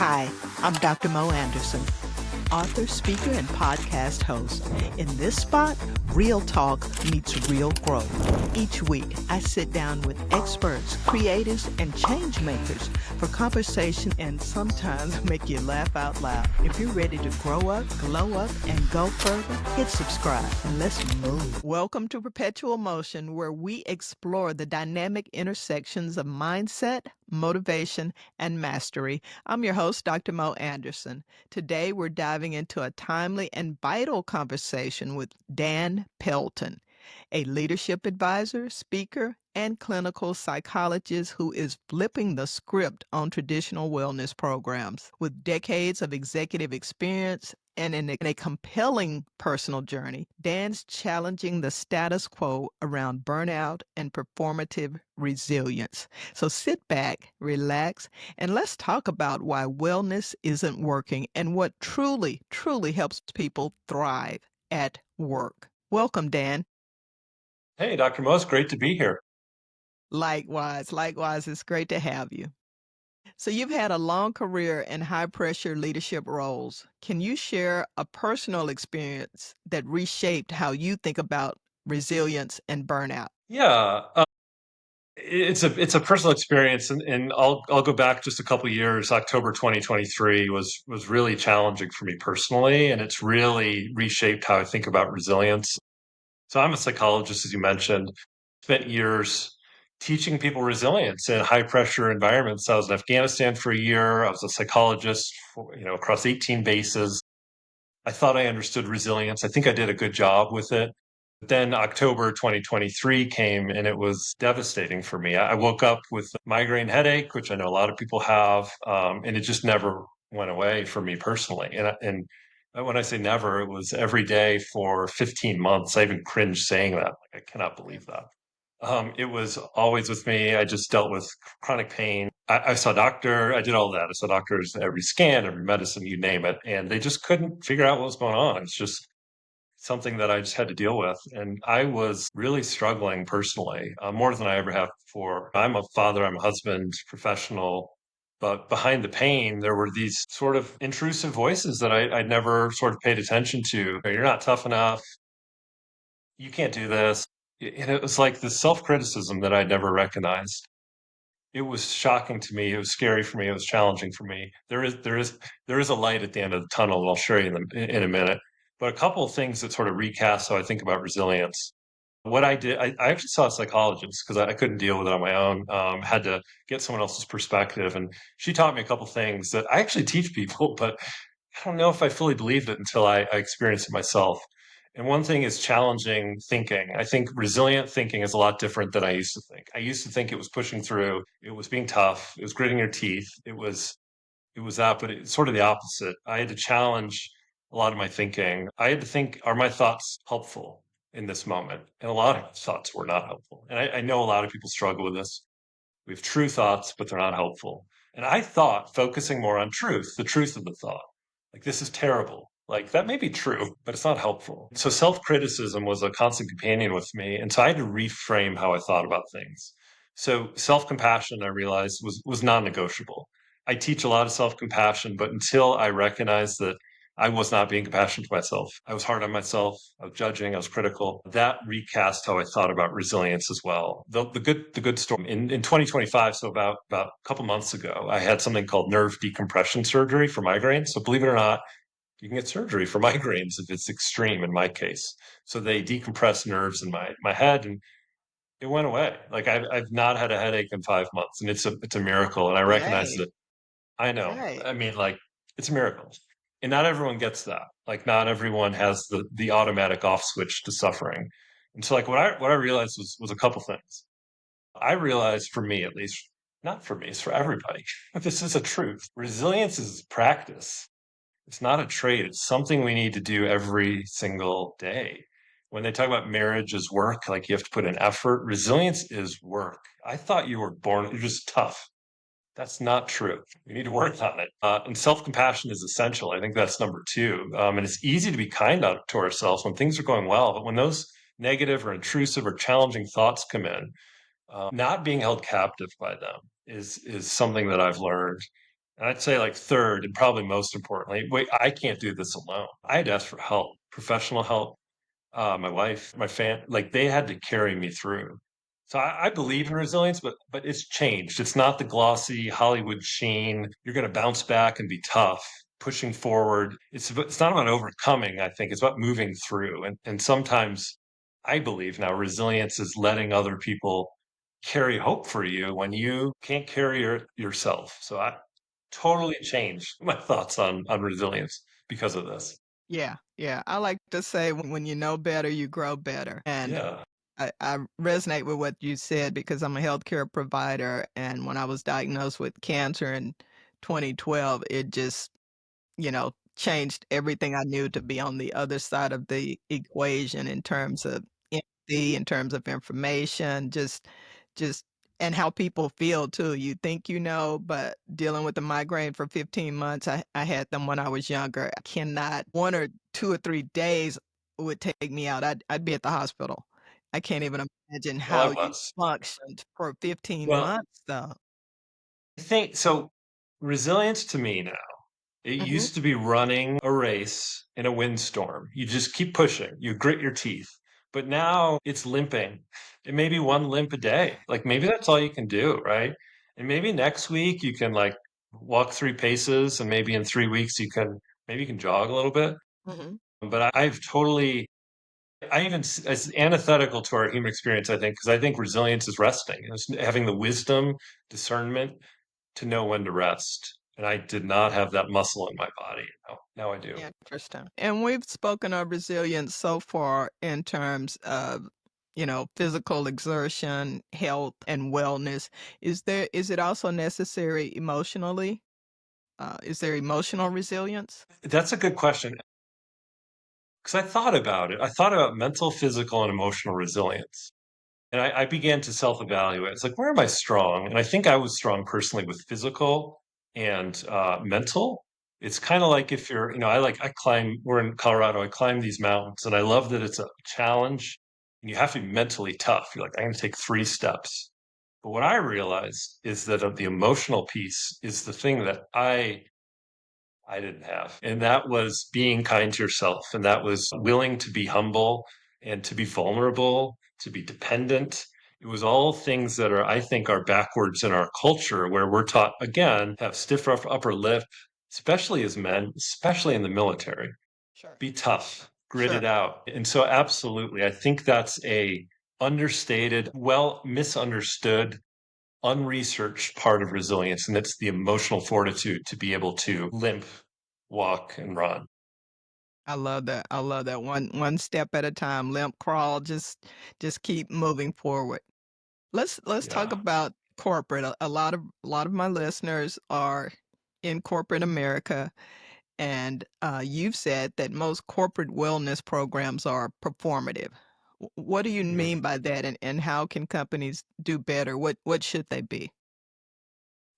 Hi, I'm Dr. Mo Anderson, author, speaker, and podcast host. In this spot, real talk meets real growth. Each week, I sit down with experts, creatives, and change makers for conversation and sometimes make you laugh out loud. If you're ready to grow up, glow up, and go further, hit subscribe and let's move. Welcome to Perpetual Motion, where we explore the dynamic intersections of mindset, motivation, and mastery. I'm your host, Dr. Mo Anderson. Today, we're diving into a timely and vital conversation with Dan Pelton, a leadership advisor, speaker, and clinical psychologist who is flipping the script on traditional wellness programs. With decades of executive experience and in a compelling personal journey, Dan's challenging the status quo around burnout and performative resilience. So sit back, relax, and let's talk about why wellness isn't working and what truly, truly helps people thrive at work. Welcome, Dan. Hey, Dr. Mo, it's great to be here. Likewise, it's great to have you. So you've had a long career in high pressure leadership roles. Can you share a personal experience that reshaped how you think about resilience and burnout? Yeah, it's a personal experience, and I'll go back just a couple years. October 2023 was really challenging for me personally, and it's really reshaped how I think about resilience. So I'm a psychologist, as you mentioned. Spent years teaching people resilience in high pressure environments. I was in Afghanistan for a year. I was a psychologist, across 18 bases. I thought I understood resilience. I think I did a good job with it. But then October 2023 came and it was devastating for me. I woke up with a migraine headache, which I know a lot of people have, and it just never went away for me personally. And when I say never, it was every day for 15 months. I even cringe saying that. Like, I cannot believe that. It was always with me. I just dealt with chronic pain. I saw a doctor. I did all that. I saw doctors, every scan, every medicine, you name it, and they just couldn't figure out what was going on. It's just something that I just had to deal with, and I was really struggling personally, more than I ever have before. I'm a father. I'm a husband, professional. But behind the pain, there were these sort of intrusive voices that I'd never sort of paid attention to. You're not tough enough. You can't do this. And it was like this self-criticism that I'd never recognized. It was shocking to me. It was scary for me. It was challenging for me. There is a light at the end of the tunnel, and I'll show you in a minute. But a couple of things that sort of recast how I think about resilience. What I did, I actually saw a psychologist because I couldn't deal with it on my own. Had to get someone else's perspective, and she taught me a couple things that I actually teach people, but I don't know if I fully believed it until I experienced it myself. And one thing is challenging thinking. I think resilient thinking is a lot different than I used to think. I used to think it was pushing through, it was being tough, it was gritting your teeth, it was that, but it's sort of the opposite. I had to challenge a lot of my thinking. I had to think, are my thoughts helpful in this moment? And a lot of thoughts were not helpful. And I know a lot of people struggle with this. We have true thoughts, but they're not helpful. And I thought focusing more on truth, the truth of the thought, like this is terrible. Like that may be true, but it's not helpful. So self-criticism was a constant companion with me. And so I had to reframe how I thought about things. So self-compassion, I realized, was non-negotiable. I teach a lot of self-compassion, but until I recognized that I was not being compassionate to myself. I was hard on myself. I was judging. I was critical. That recast how I thought about resilience as well. The good story in 2025. So about a couple months ago, I had something called nerve decompression surgery for migraines. So believe it or not, you can get surgery for migraines if it's extreme. In my case, so they decompress nerves in my head, and it went away. Like I've not had a headache in 5 months, and it's a miracle. And I recognize Yay. that. I know. Yay. I mean, like, it's a miracle. And not everyone gets that. Like, not everyone has the automatic off switch to suffering. And so, like, what I realized was a couple things. I realized, for me at least, not for me, it's for everybody. This is a truth. Resilience is practice. It's not a trait. It's something we need to do every single day. When they talk about marriage as work, like you have to put in effort, resilience is work. I thought you were born, you're just tough. That's not true. We need to work on it. And self-compassion is essential. I think that's number two. And it's easy to be kind to ourselves when things are going well, but when those negative or intrusive or challenging thoughts come in, not being held captive by them is something that I've learned. And I'd say like third, and probably most importantly, wait, I can't do this alone. I had to ask for help, professional help. My wife, my like they had to carry me through. So I believe in resilience, but it's changed. It's not the glossy Hollywood sheen. You're going to bounce back and be tough, pushing forward. It's not about overcoming. I think it's about moving through. And sometimes I believe now resilience is letting other people carry hope for you when you can't carry yourself. So I totally changed my thoughts on resilience because of this. Yeah, yeah. I like to say when you know better, you grow better. And Yeah. I resonate with what you said because I'm a healthcare provider. And when I was diagnosed with cancer in 2012, it just, changed everything I knew to be on the other side of the equation in terms of empathy, in terms of information, just and how people feel too. You think you know, but dealing with the migraine for 15 months, I had them when I was younger. I cannot 1 or 2 or 3 days would take me out. I'd be at the hospital. I can't even imagine Well, I how you was. functioned for 15 Well, months though. I think so. Resilience to me now, it Mhm, used to be running a race in a windstorm. You just keep pushing, you grit your teeth. But now it's limping. It may be one limp a day. Like maybe that's all you can do, right? And maybe next week you can like walk 3 paces, and maybe in 3 weeks maybe you can jog a little bit. mhm. But I've totally I even as antithetical to our human experience, I think, because I think resilience is resting. It's having the wisdom, discernment to know when to rest. And I did not have that muscle in my body. Now I do. Interesting. And we've spoken of resilience so far in terms of, physical exertion, health, and wellness. Is it also necessary emotionally? Is there emotional resilience? That's a good question because I thought about it. I thought about mental, physical, and emotional resilience. And I began to self evaluate. It's like, where am I strong? And I think I was strong personally with physical and mental. It's kind of like if you're, I climb, we're in Colorado, I climb these mountains and I love that it's a challenge and you have to be mentally tough. You're like, I'm going to take 3 steps. But what I realized is that the emotional piece is the thing that I didn't have. And that was being kind to yourself. And that was willing to be humble and to be vulnerable, to be dependent. It was all things that I think, are backwards in our culture where we're taught, again, have stiff upper lip, especially as men, especially in the military. Sure. Be tough, grit Sure. it out. And so, absolutely, I think that's a understated, well misunderstood, unresearched part of resilience, and it's the emotional fortitude to be able to limp, walk, and run. I love that. I love that. One step at a time, limp crawl, just keep moving forward. Let's talk Yeah. about corporate. A lot of my listeners are in corporate America. And you've said that most corporate wellness programs are performative. What do you Mhm. mean by that, and how can companies do better? What should they be?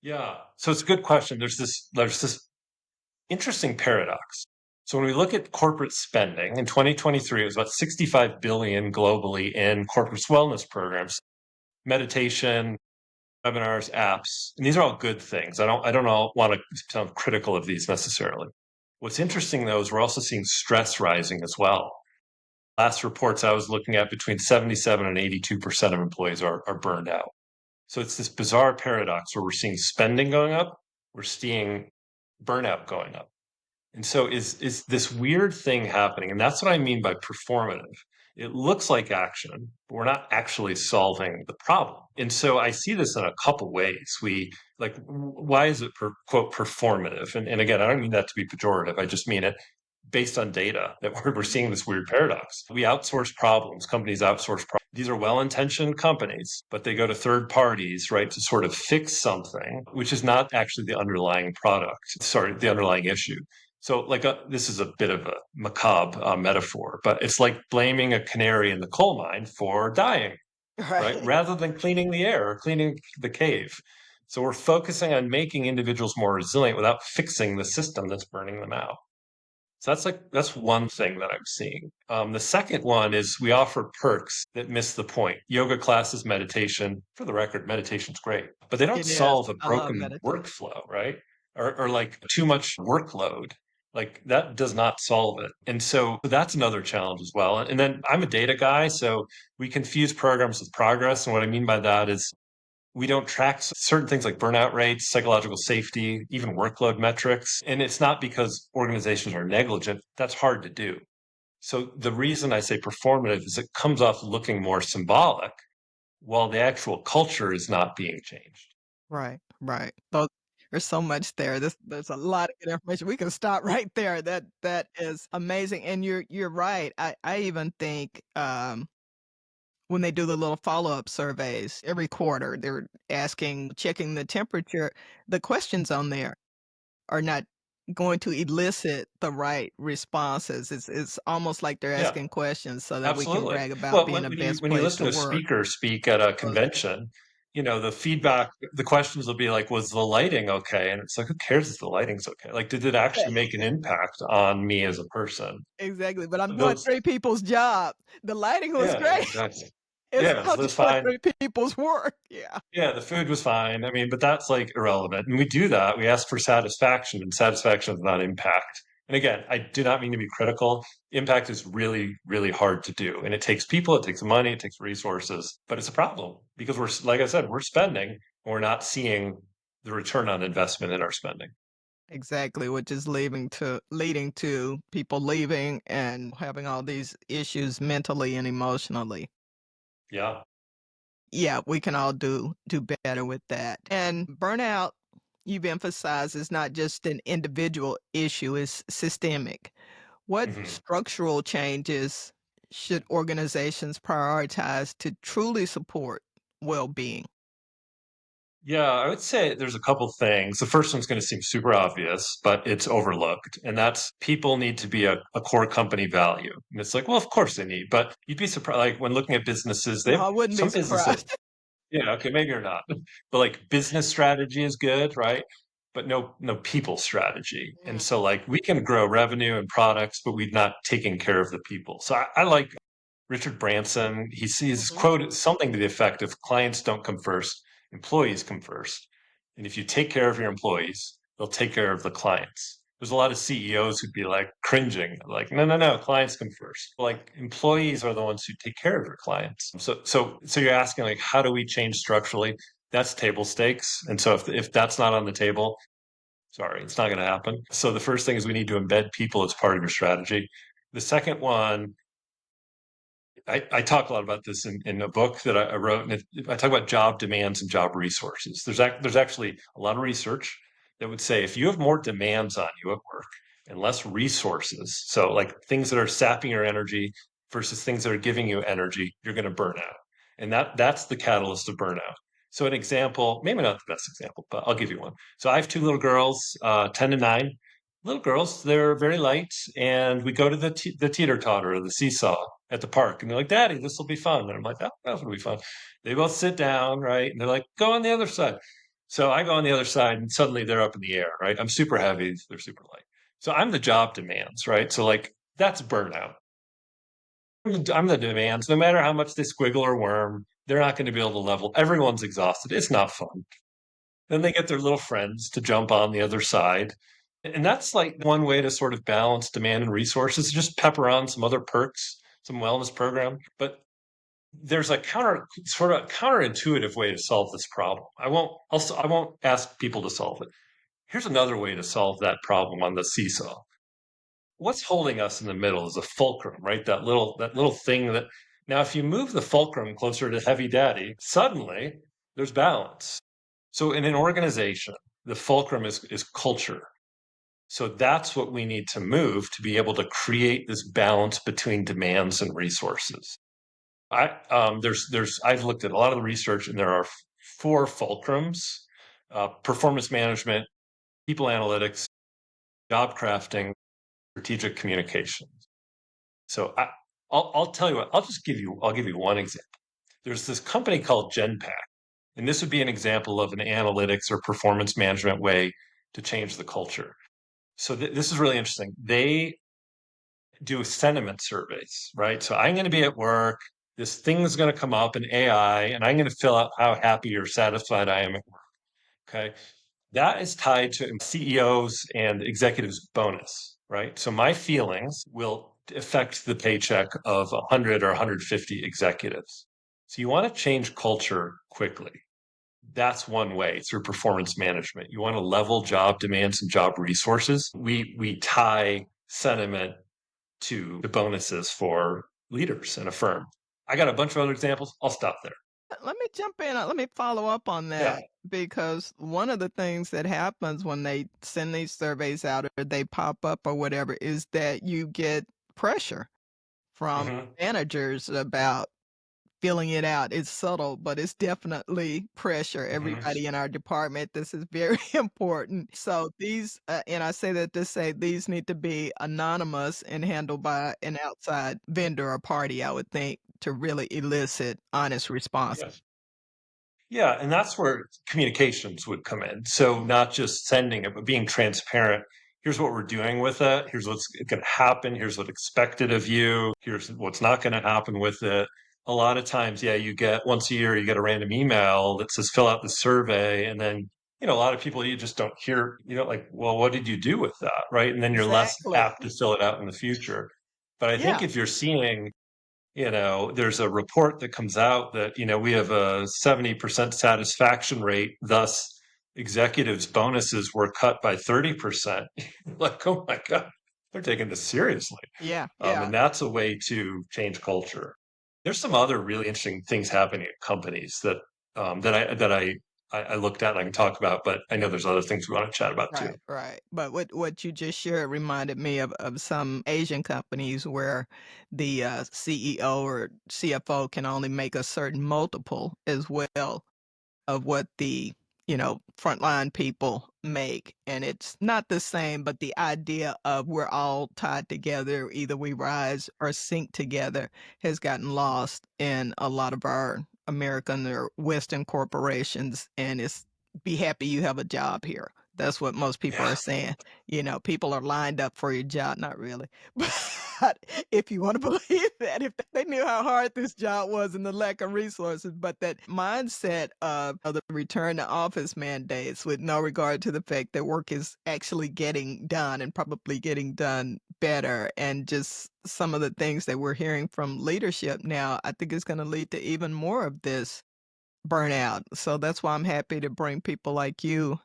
Yeah. So it's a good question. There's this interesting paradox. So when we look at corporate spending in 2023, it was about 65 billion globally in corporate wellness programs, meditation, webinars, apps, and these are all good things. I don't all want to sound critical of these necessarily. What's interesting though is we're also seeing stress rising as well. Last reports I was looking at, between 77 and 82% of employees are burned out. So it's this bizarre paradox where we're seeing spending going up, we're seeing burnout going up. And so is this weird thing happening. And that's what I mean by performative. It looks like action, but we're not actually solving the problem. And so I see this in a couple ways. Why is it quote performative? And again, I don't mean that to be pejorative. I just mean it based on data that we're seeing this weird paradox. We outsource problems. Companies outsource problems. These are well-intentioned companies, but they go to third parties, right, to sort of fix something, which is not actually the underlying product. Sorry, the underlying issue. So, this is a bit of a macabre metaphor, but it's like blaming a canary in the coal mine for dying, right? Right. Rather than cleaning the air or cleaning the cave. So we're focusing on making individuals more resilient without fixing the system that's burning them out. So that's one thing that I'm seeing. The second one is we offer perks that miss the point. Yoga classes, meditation. For the record, meditation's great, but they don't It is. solve a I love broken meditation. workflow, right? or like too much workload. Like that does not solve it. And so that's another challenge as well. And then I'm a data guy, so we confuse programs with progress. And what I mean by that is we don't track certain things like burnout rates, psychological safety, even workload metrics. And it's not because organizations are negligent. That's hard to do. So the reason I say performative is it comes off looking more symbolic while the actual culture is not being changed. Right, right. So there's so much there. There's a lot of good information. We can stop right there. That is amazing. And you're right. I even think when they do the little follow-up surveys every quarter, they're checking the temperature. The questions on there are not going to elicit the right responses. It's almost like they're Yeah. asking questions so that we can Absolutely. brag about Well, being the best when you place listen to to a work. speaker speak at a So convention, the feedback, the questions will be like, was the lighting okay? And it's like, who cares if the lighting's okay? Like, did it actually make an impact on me as a person? exactly, but I'm doing Those, 3 people's job. The lighting was yeah, great. exactly. It's Yeah, so about that's doing fine. 3 people's work. Yeah. Yeah, the food was fine. I mean, but that's like irrelevant. And we do that. We ask for satisfaction, and satisfaction is not impact. And again, I do not mean to be critical. Impact is really, really hard to do. And it takes people, it takes money, it takes resources, but it's a problem because like I said, we're spending and we're not seeing the return on investment in our spending. Exactly, which is leading to people leaving and having all these issues mentally and emotionally. Yeah. Yeah, we can all do better with that. And burnout, you've emphasized, is not just an individual issue, it's systemic. What Mhm. structural changes should organizations prioritize to truly support well-being? Yeah, I would say there's a couple things. The first one's going to seem super obvious, but it's overlooked. And that's people need to be a core company value. And it's like, well, of course they need, but you'd be surprised. Like when looking at businesses, they No, have I wouldn't be some businesses, surprised. yeah, okay, maybe you're not. But like business strategy is good, right? But no people strategy. And Mm, so like we can grow revenue and products, but we've not taken care of the people. So I like Richard Branson. He sees mhm. quote something to the effect of clients don't come first, employees come first. And if you take care of your employees, they'll take care of the clients. There's a lot of CEOs who'd be like cringing, like, no, no, no, clients come first. Like employees are the ones who take care of your clients. So you're asking like, how do we change structurally? That's table stakes. And so if that's not on the table, sorry, it's not going to happen. So the first thing is we need to embed people as part of your strategy. The second one, I talk a lot about this in a book that I wrote, and I talk about job demands and job resources. There's actually a lot of research that would say if you have more demands on you at work and less resources, so like things that are sapping your energy versus things that are giving you energy, you're going to burn out, and that's the catalyst of burnout. So an example, maybe not the best example, but I'll give you one. So I have two little girls, 10 and 9. Little girls, they're very light, and we go to the teeter totter or the seesaw at the park, and they're like, "Daddy, this will be fun." And I'm like, "Oh, that'll be fun." They both sit down, right, and they're like, "Go on the other side." So I go on the other side, and suddenly they're up in the air, right? I'm super heavy, they're super light. So I'm the job demands, right? So like that's burnout. I'm the demands. No matter how much they squiggle or worm, they're not going to be able to level. Everyone's exhausted. It's not fun. Then they get their little friends to jump on the other side. And that's like one way to sort of balance demand and resources, just pepper on some other perks, some wellness program. But there's a sort of counterintuitive way to solve this problem. I won't ask people to solve it. Here's another way to solve that problem on the seesaw. What's holding us in the middle is a fulcrum, right? That little thing that now if you move the fulcrum closer to heavy daddy, suddenly there's balance. So in an organization, the fulcrum is culture. So that's what we need to move to be able to create this balance between demands and resources. I've looked at a lot of the research, and there are four fulcrums: performance management, people analytics, job crafting, strategic communication. So I'll tell you what. I'll give you one example. There's this company called Genpact, and this would be an example of an analytics or performance management way to change the culture. So this is really interesting. They do sentiment surveys, right? So I'm going to be at work. This thing's going to come up in AI, and I'm going to fill out how happy or satisfied I am at work. Okay. That is tied to CEOs and executives' bonus, right? So my feelings will affect the paycheck of 100 or 150 executives. So you want to change culture quickly. That's one way through performance management. You want to level job demands and job resources. We tie sentiment to the bonuses for leaders in a firm. I got a bunch of other examples. I'll stop there. Let me jump in. Let me follow up on Yeah. that because one of the things that happens when they send these surveys out or they pop up or whatever is that you get pressure from Hmm. managers about filling it out. It's subtle, but it's definitely pressure. Hmm. Everybody in our department, this is very important. So these, and I say that to say these need to be anonymous and handled by an outside vendor or party, I would think, to really elicit honest response. Yes. Yeah, and that's where communications would come in. So not just sending it, but being transparent. Here's what we're doing with it. Here's what's going to happen. Here's what's expected of you. Here's what's not going to happen with it. A lot of times, yeah, you get once a year, you get a random email that says fill out the survey. And then, a lot of people you just don't hear, like, well, what did you do with that? Right. And then you're less Exactly. apt to fill it out in the future. But I think Yeah. if you're seeing there's a report that comes out that, we have a 70% satisfaction rate, thus executives' bonuses were cut by 30%. Like, oh my God, they're taking this seriously. Yeah. Yeah. And that's a way to change culture. There's some other really interesting things happening at companies that I looked at and I can talk about, but I know there's other things we want to chat about too. Right, right. But what you just shared reminded me of some Asian companies where the CEO or CFO can only make a certain multiple as well of what the, frontline people make. And it's not the same, but the idea of we're all tied together, either we rise or sink together, has gotten lost in a lot of our American or Western corporations. And it's be happy you have a job here. That's what most people Yeah. are saying. People are lined up for your job. Not really. But if you want to believe that, if they knew how hard this job was and the lack of resources, but that mindset of the return to office mandates with no regard to the fact that work is actually getting done and probably getting done better, and just some of the things that we're hearing from leadership now, I think is going to lead to even more of this burnout. So that's why I'm happy to bring people like you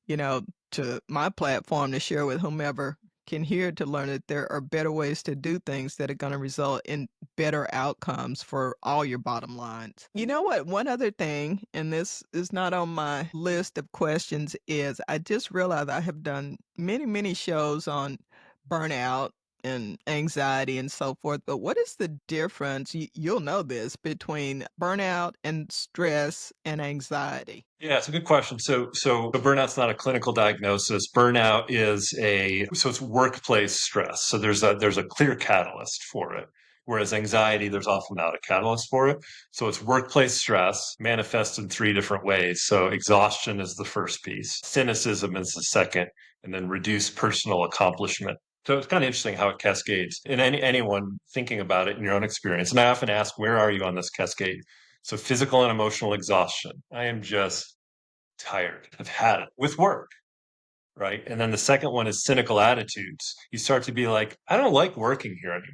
know, to my platform to share with whomever can hear, to learn that there are better ways to do things that are going to result in better outcomes for all your bottom lines. You know what? One other thing, and this is not on my list of questions, is I just realized I have done many, many shows on burnout and anxiety and so forth. But what is the difference? You'll know this between burnout and stress and anxiety. Yeah, it's a good question. So burnout's not a clinical diagnosis. Burnout is it's workplace stress. So there's a clear catalyst for it. Whereas anxiety, there's often not a catalyst for it. So it's workplace stress manifests in three different ways. So exhaustion is the first piece, cynicism is the second, and then reduced personal accomplishment. So it's kind of interesting how it cascades. And anyone thinking about it in your own experience, and I often ask, where are you on this cascade? So physical and emotional exhaustion. I am just tired. I've had it with work, right? And then the second one is cynical attitudes. You start to be like, I don't like working here anymore.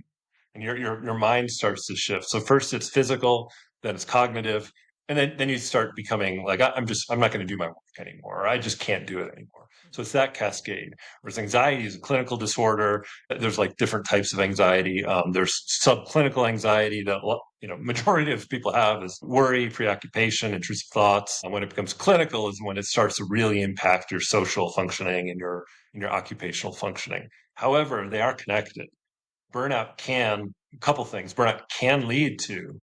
And your mind starts to shift. So first it's physical, then it's cognitive, and then you start becoming like, I'm not going to do my work anymore, or I just can't do it anymore. So it's that cascade. Whereas anxiety is a clinical disorder. There's like different types of anxiety. There's subclinical anxiety that majority of people have is worry, preoccupation, intrusive thoughts. And when it becomes clinical is when it starts to really impact your social functioning and your occupational functioning. However, they are connected. A couple things. Burnout can lead to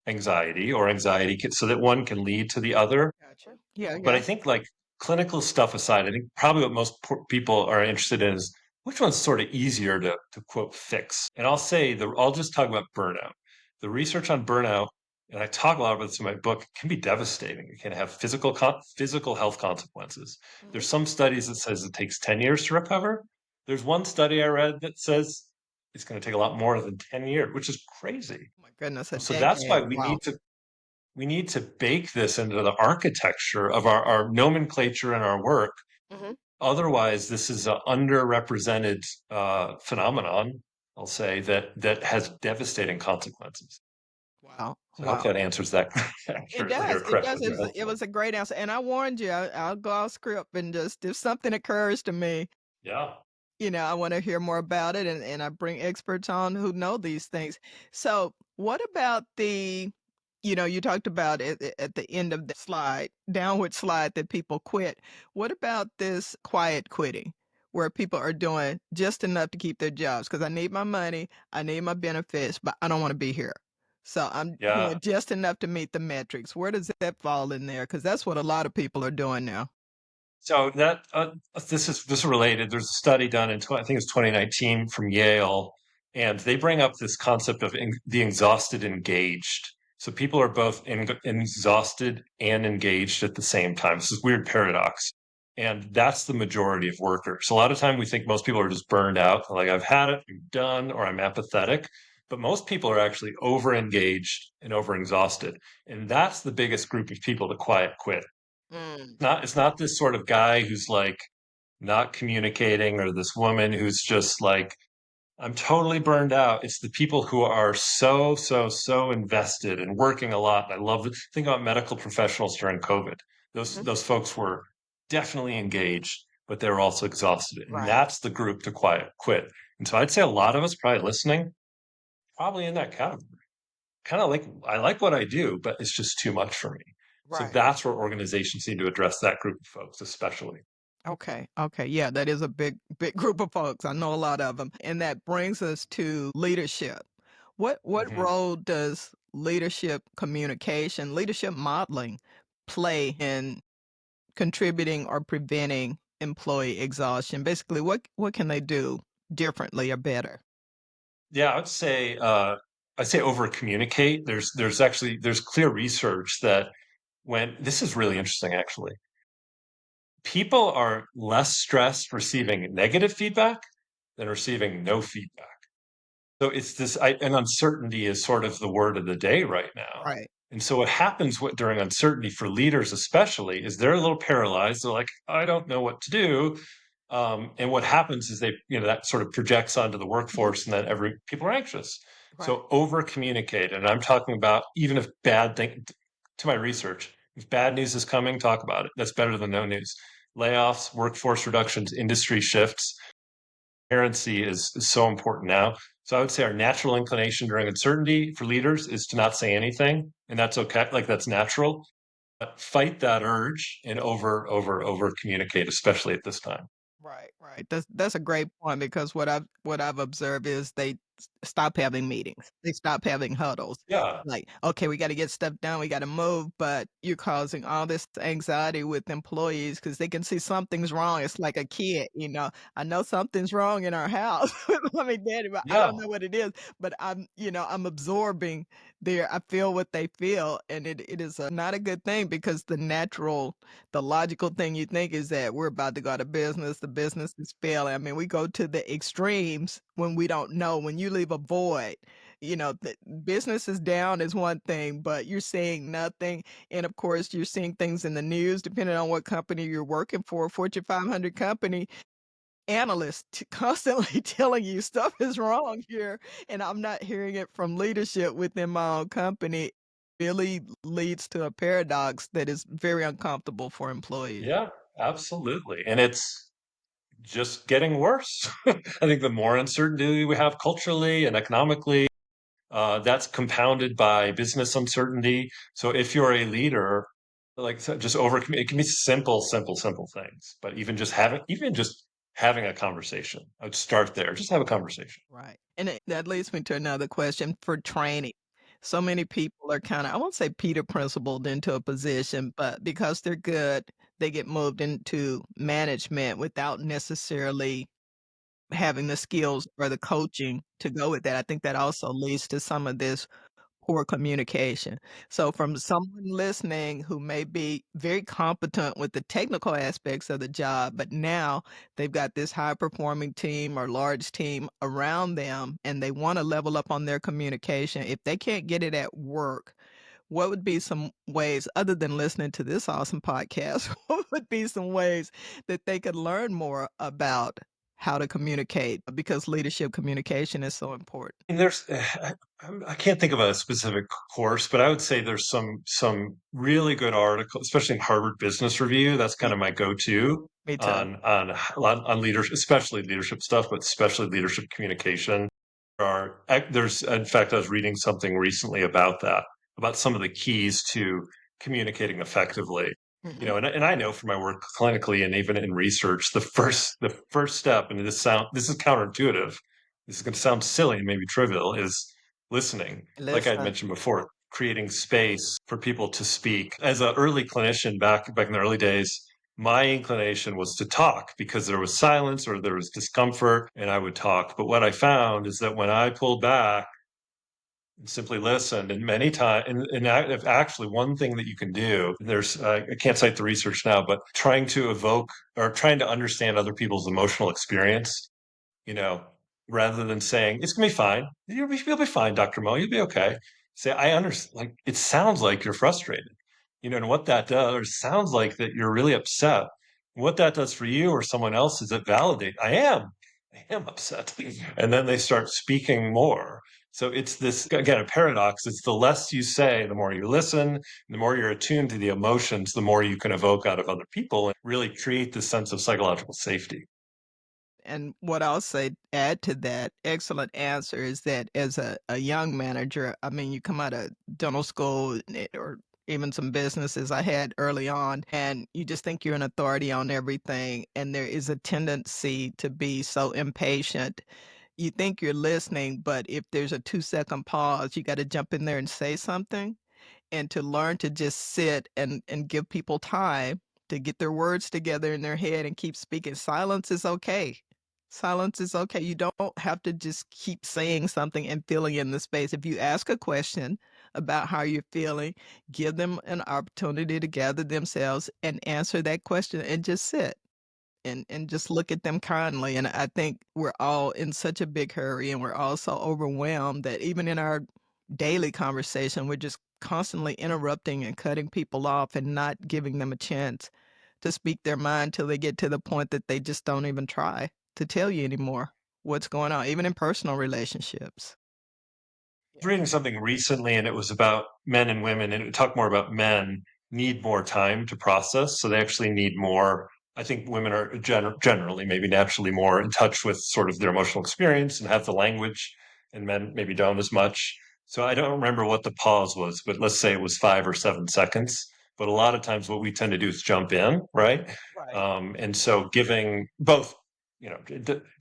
anxiety, or anxiety so that one can lead to the other. Gotcha. Yeah, But I yeah. think, like, clinical stuff aside, I think probably what most people are interested in is which one's sort of easier to quote fix. And I'll just talk about burnout. The research on burnout, and I talk a lot about this in my book, can be devastating. It can have physical health consequences. Mhm. There's some studies that says it takes 10 years to recover. There's one study I read that says it's going to take a lot more than 10 years, which is crazy. Oh my goodness, a So that's why decade. Wow. we need to bake this into the architecture of our nomenclature and our work, Mhm. Otherwise, this is an underrepresented phenomenon, I'll say, that has devastating consequences. Wow. So I hope Wow. that answers that It accurately or does. It does. correctly or It hopefully. was a great answer. And I warned you, I'll go off script and just if something occurs to me, Yeah. I want to hear more about it, and I bring experts on who know these things. So, what about you talked about it at the end of the slide, downward slide that people quit. What about this quiet quitting where people are doing just enough to keep their jobs? Because I need my money, I need my benefits, but I don't want to be here. So I'm Yeah. doing just enough to meet the metrics. Where does that fall in there? Because that's what a lot of people are doing now. So that this is related. There's a study done in I think it's 2019 from Yale, and they bring up this concept of the exhausted engaged. So people are both exhausted and engaged at the same time. This is weird paradox, and that's the majority of workers. A lot of time we think most people are just burned out, like I've had it, I'm done, or I'm apathetic. But most people are actually over engaged and over exhausted, and that's the biggest group of people to quiet quit. Mm, It's not this sort of guy who's like not communicating or this woman who's just like I'm totally burned out. It's the people who are so invested and working a lot. I love it. Think about medical professionals during COVID. Those Mhm. those folks were definitely engaged, but they were also exhausted. And right. that's the group to quit. And so I'd say a lot of us probably listening, probably in that category. Kind of like I like what I do, but it's just too much for me. So Right. that's where organizations need to address that group of folks, especially. Okay. Okay. Yeah, that is a big group of folks. I know a lot of them. And that brings us to leadership. What Mhm. role does leadership communication, leadership modeling play in contributing or preventing employee exhaustion? Basically, what can they do differently or better? Yeah, I'd say over communicate. There's clear research that when this is really interesting actually. People are less stressed receiving negative feedback than receiving no feedback. So it's and uncertainty is sort of the word of the day right now. Right. And so what happens during uncertainty for leaders, especially, is they're a little paralyzed. They're like, I don't know what to do. And what happens is that sort of projects onto the Mhm. workforce, and then people are anxious. Right. So over communicate, and I'm talking about even if bad thing to my research, if bad news is coming, talk about it. That's better than no news. Layoffs, workforce reductions, industry shifts, transparency is so important now. So I would say our natural inclination during uncertainty for leaders is to not say anything, and that's okay. Like that's natural. But fight that urge and over communicate, especially at this time. Right, right. That's a great point because what I've observed is they stop having meetings. They stop having huddles. Yeah, Like, okay, we got to get stuff done. We got to move, but you're causing all this anxiety with employees because they can see something's wrong. It's like a kid. I know something's wrong in our house with mommy, daddy, but I don't yeah, know what it is. But I'm absorbing I feel what they feel, and it is not a good thing because the logical thing you think is that we're about to go out of business, the business is failing. I mean, we go to the extremes when we don't know. When you leave a void, the business is down is one thing, but you're seeing nothing. And of course, you're seeing things in the news, depending on what company you're working for, Fortune 500 company, analysts constantly telling you stuff is wrong here. And I'm not hearing it from leadership within my own company. Really leads to a paradox that is very uncomfortable for employees. yeah, absolutely. And it's just getting worse. I think the more uncertainty we have culturally and economically, that's compounded by business uncertainty. So if you're a leader, just it can be simple things. But even just having a conversation, I would start there. Just have a conversation. Right. And that leads me to another question for training. So many people are kind of, I won't say Peter principled into a position, but because they're good, they get moved into management without necessarily having the skills or the coaching to go with that. I think that also leads to some of this poor communication. So from someone listening who may be very competent with the technical aspects of the job, but now they've got this high performing team or large team around them and they want to level up on their communication. If they can't get it at work, what would be some ways, other than listening to this awesome podcast, what would be some ways that they could learn more about how to communicate? Because leadership communication is so important. And there's I can't think of a specific course, but I would say there's some really good articles, especially in Harvard Business Review. That's kind Ye- of my go-to Me too. on leadership, especially leadership stuff, but especially leadership communication. There's in fact, I was reading something recently about that, about some of the keys to communicating effectively. Hmm. And I know from my work clinically and even in research, the first step, and this is counterintuitive, this is going to sound silly and maybe trivial, is listening. Like I had Listen, mentioned before, creating space for people to speak. As an early clinician back in the early days, my inclination was to talk because there was silence or there was discomfort, and I would talk. But what I found is that when I pulled back and simply listened, and many times, if actually one thing that you can do, there's I can't cite the research now, but trying to evoke or trying to understand other people's emotional experience, you know, rather than saying, it's gonna be fine. You'll be fine, Dr. Mo, you'll be okay. Say, I understand, like, it sounds like you're frustrated, and what that does, or it sounds like that you're really upset. What that does for you or someone else is it validate, I am upset. And then they start speaking more. So it's this, again, a paradox. It's the less you say, the more you listen, the more you're attuned to the emotions, the more you can evoke out of other people and really create this sense of psychological safety. and what I'll say, add to that excellent answer is that as a young manager, I mean, you come out of dental school or even some businesses I had early on, and you just think you're an authority on everything. And there is a tendency to be so impatient. You think you're listening, but if there's a 2-second pause, you got to jump in there and say something, and to learn to just sit and give people time to get their words together in their head and keep speaking. Silence is okay. Silence is okay. You don't have to just keep saying something and filling in the space. If you ask a question about how you're feeling, give them an opportunity to gather themselves and answer that question and just sit and just look at them kindly. And I think we're all in such a big hurry and we're all so overwhelmed that even in our daily conversation, we're just constantly interrupting and cutting people off and not giving them a chance to speak their mind till they get to the point that they just don't even try to tell you anymore what's going on, even in personal relationships. Was Yeah. reading something recently and it was about men and women, and it talked more about men need more time to process. So they actually need more. I think women are generally, maybe naturally, more in touch with sort of their emotional experience and have the language, and men maybe don't as much. So I don't remember what the pause was, but let's say it was 5 or 7 seconds. But a lot of times what we tend to do is jump in, right? Right. And so giving both,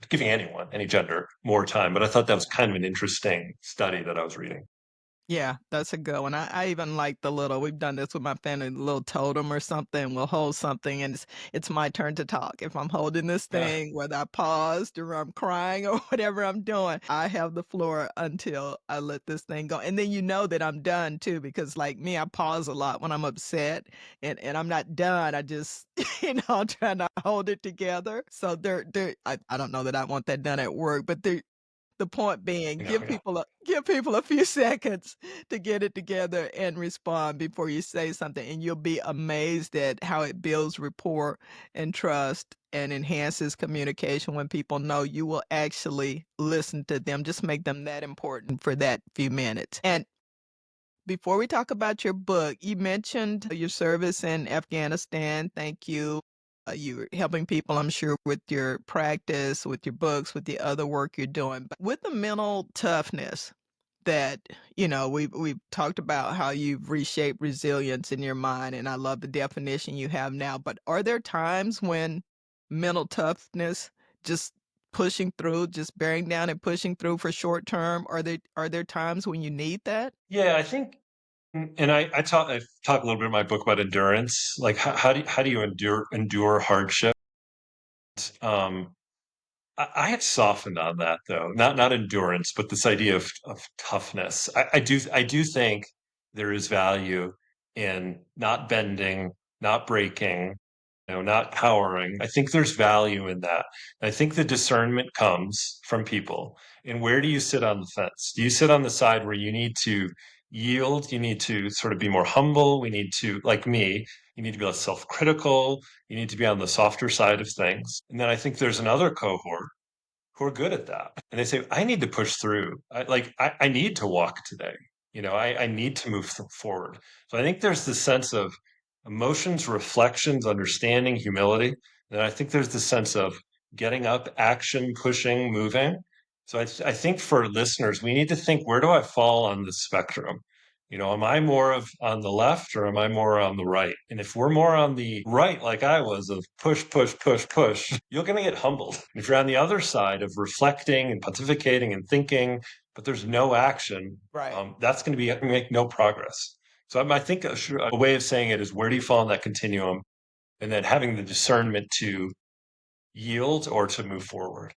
giving anyone, any gender, more time. But I thought that was kind of an interesting study that I was reading. Yeah, that's a good one. I even like the little, we've done this with my family, the little totem or something. We'll hold something and it's my turn to talk. If I'm holding this Yeah, thing, whether I paused or I'm crying or whatever I'm doing, I have the floor until I let this thing go. And then you know that I'm done too, because like me, I pause a lot when I'm upset and I'm not done. I just, I'm trying to hold it together. So I don't know that I want that done at work, but the point being, yeah. give people a few seconds to get it together and respond before you say something, and you'll be amazed at how it builds rapport and trust and enhances communication when people know you will actually listen to them. Just make them that important for that few minutes. And before we talk about your book, you mentioned your service in Afghanistan. Thank you. You're helping people, I'm sure, with your practice, with your books, with the other work you're doing. But with the mental toughness that, we've talked about how you've reshaped resilience in your mind, and I love the definition you have now. But are there times when mental toughness, just pushing through, just bearing down and pushing through for short term, are there times when you need that? Yeah, I think, and I talk a little bit in my book about endurance. Like how do you endure hardship? Um, I have softened on that though, not endurance, but this idea of toughness. I do think there is value in not bending, not breaking, not cowering. I think there's value in that. I think the discernment comes from people. And where do you sit on the fence? Do you sit on the side where you need to yield. You need to sort of be more humble. We need to, like me, you need to be less self-critical. You need to be on the softer side of things. And then I think there's another cohort who are good at that. And they say, I need to push through. I need to walk today. I need to move forward. So I think there's this sense of emotions, reflections, understanding, humility. And I think there's this sense of getting up, action, pushing, moving. So I think for listeners, we need to think, where do I fall on this spectrum? Am I more of on the left or am I more on the right? And if we're more on the right, like I was, of push, push, push, push, you're going to get humbled. If you're on the other side of reflecting and pontificating and thinking, but there's no action, Right. that's going to make no progress. So I think a way of saying it is, where do you fall in that continuum? And then having the discernment to yield or to move forward.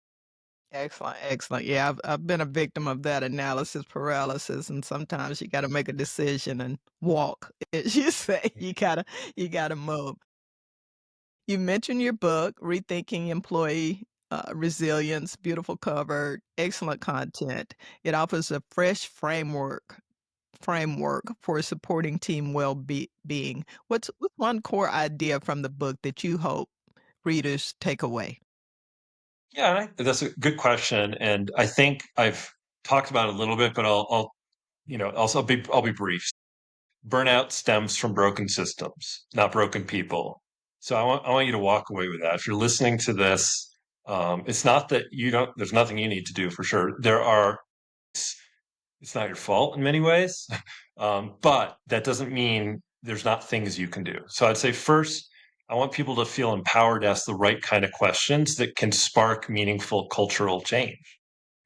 Excellent, excellent. Yeah, I've been a victim of that analysis paralysis, and sometimes you got to make a decision and walk. As you say, you gotta move. You mentioned your book, Rethinking Employee Resilience, beautiful cover, excellent content. It offers a fresh framework for supporting team being. What's one core idea from the book that you hope readers take away? Yeah, that's a good question, and I think I've talked about it a little bit, but I'll be brief. Burnout stems from broken systems, not broken people. So I want you to walk away with that. If you're listening to this, it's not that you don't. There's nothing you need to do for sure. It's not your fault in many ways, but that doesn't mean there's not things you can do. So I'd say first, I want people to feel empowered to ask the right kind of questions that can spark meaningful cultural change.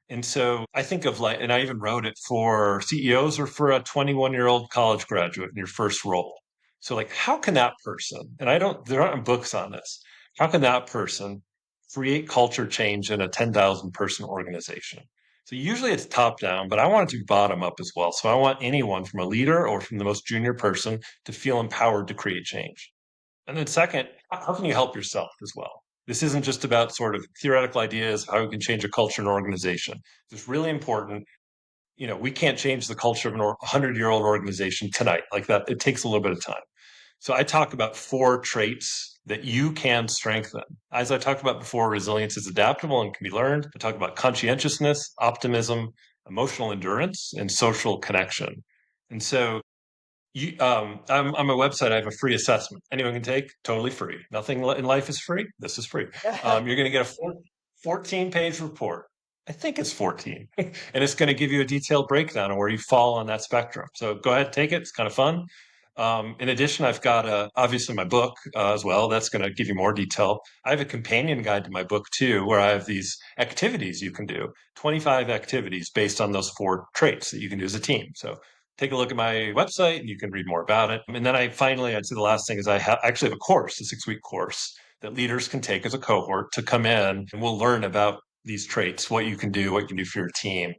And so I think of, and I even wrote it for CEOs or for a 21-year-old college graduate in your first role. So how can that person, and there aren't books on this, how can that person create culture change in a 10,000 person organization? So usually it's top down, but I want it to be bottom up as well. So I want anyone, from a leader or from the most junior person, to feel empowered to create change. And then second, how can you help yourself as well? This isn't just about sort of theoretical ideas, how we can change a culture and organization. It's really important. We can't change the culture of a 100-year-old organization tonight like that. It takes a little bit of time. So I talk about 4 traits that you can strengthen. As I talked about before, resilience is adaptable and can be learned. I talk about conscientiousness, optimism, emotional endurance, and social connection. And so on my website, I have a free assessment. Anyone can take, totally free. Nothing in life is free. This is free. You're going to get a 14-page report. I think it's 14. And it's going to give you a detailed breakdown of where you fall on that spectrum. So go ahead, take it. It's kind of fun. In addition, I've got obviously my book as well. That's going to give you more detail. I have a companion guide to my book too, where I have these activities you can do, 25 activities based on those 4 traits that you can do as a team. So take a look at my website and you can read more about it. And then I'd say the last thing is I actually have a course, a 6-week course that leaders can take as a cohort to come in, and we'll learn about these traits, what you can do, what you can do for your team.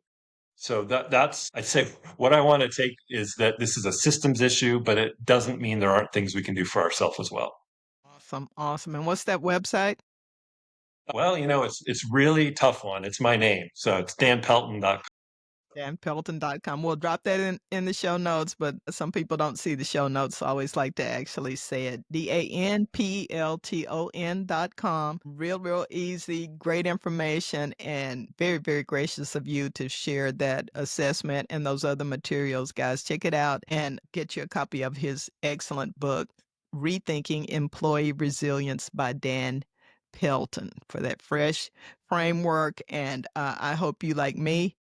So that's, I'd say, what I want to take is that this is a systems issue, but it doesn't mean there aren't things we can do for ourselves as well. Awesome, awesome. And what's that website? Well, it's really tough one. It's my name. So it's danpelton.com. DanPelton.com. We'll drop that in the show notes, but some people don't see the show notes, so I always like to actually say it. DanPelton.com. Real, real easy, great information, and very, very gracious of you to share that assessment and those other materials, guys. Check it out and get you a copy of his excellent book, Rethinking Employee Resilience by Dan Pelton, for that fresh framework. And I hope you, like me,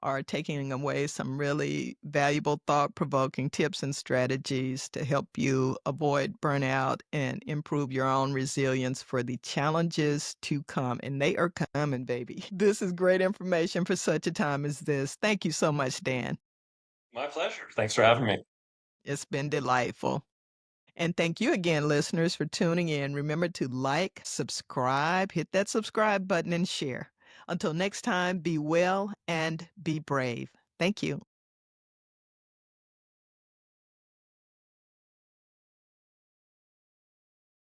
are taking away some really valuable, thought provoking tips and strategies to help you avoid burnout and improve your own resilience for the challenges to come. And they are coming, baby. This is great information for such a time as this. Thank you so much, Dan. My pleasure. Thanks for having me. It's been delightful. And thank you again, listeners, for tuning in. Remember to like, subscribe, hit that subscribe button, and share. Until next time, be well and be brave. Thank you.